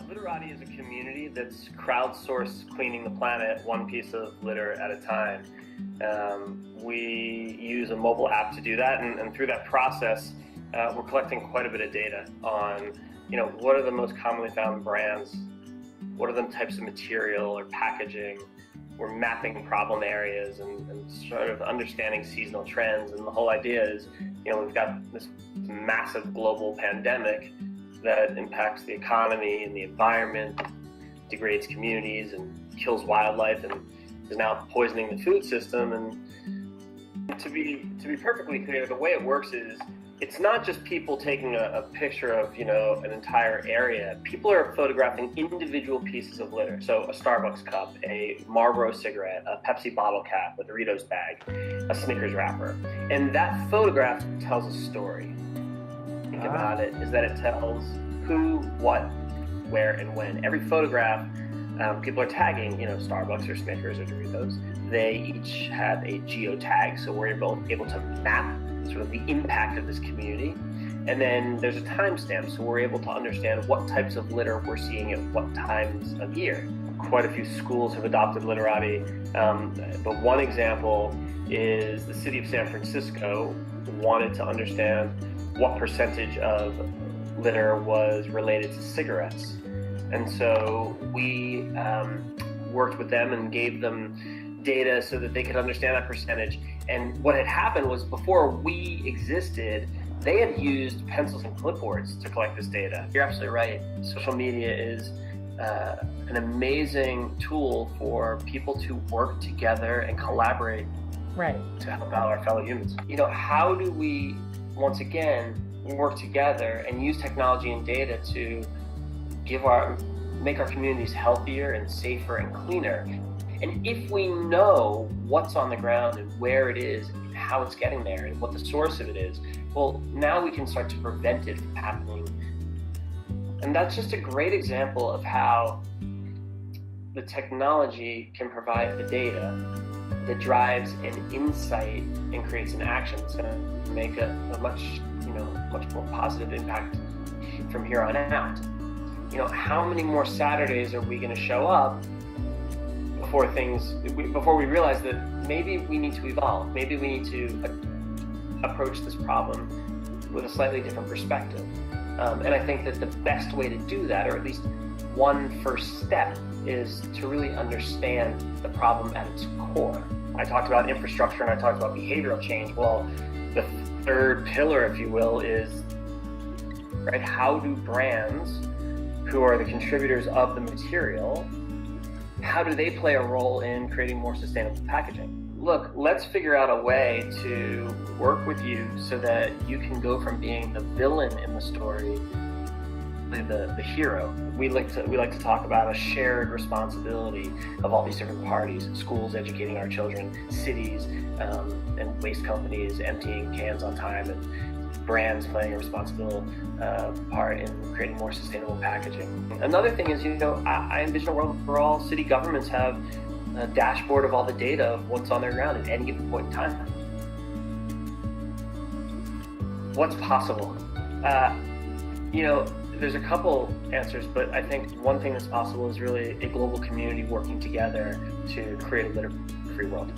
Literatti is a community that's crowdsourced cleaning the planet one piece of litter at a time. We use a mobile app to do that, and through that process, we're collecting quite a bit of data on, what are the most commonly found brands, what are the types of material or packaging. We're mapping problem areas and sort of understanding seasonal trends. And the whole idea is, we've got this massive global pandemic that impacts the economy and the environment, degrades communities and kills wildlife, and is now poisoning the food system. And to be perfectly clear, the way it works is it's not just people taking a picture of an entire area. People are photographing individual pieces of litter. So a Starbucks cup, a Marlboro cigarette, a Pepsi bottle cap, a Doritos bag, a Snickers wrapper. And that photograph tells a story. Think about it, is that it tells who, what, where, and when. Every photograph, people are tagging, Starbucks or Snickers or Doritos. They each have a geotag, so we're able to map sort of the impact of this community. And then there's a timestamp, so we're able to understand what types of litter we're seeing at what times of year. Quite a few schools have adopted Literatti, but one example is the city of San Francisco wanted to understand what percentage of litter was related to cigarettes. And so we worked with them and gave them data so that they could understand that percentage. And what had happened was, before we existed, they had used pencils and clipboards to collect this data. You're absolutely right. Social media is an amazing tool for people to work together and collaborate to help out our fellow humans. How do we, once again, work together and use technology and data to make our communities healthier and safer and cleaner? And if we know what's on the ground and where it is and how it's getting there and what the source of it is, well, now we can start to prevent it from happening. And that's just a great example of how the technology can provide the data that drives an insight and creates an action that's going to make a much more positive impact from here on out. How many more Saturdays are we going to show up before we realize that maybe we need to evolve, maybe we need to approach this problem with a slightly different perspective. And I think that the best way to do that, or at least one first step, is to really understand the problem at its core. I talked about infrastructure and I talked about behavioral change. Well, the third pillar, if you will, is how do brands, who are the contributors of the material, how do they play a role in creating more sustainable packaging? Look, let's figure out a way to work with you so that you can go from being the villain in the story to the hero. We like to talk about a shared responsibility of all these different parties: schools educating our children, cities and waste companies emptying cans on time, and brands playing a responsible part in creating more sustainable packaging. Another thing is, I envision a world where all city governments have a dashboard of all the data of what's on their ground at any given point in time. What's possible? There's a couple answers, but I think one thing that's possible is really a global community working together to create a litter-free world.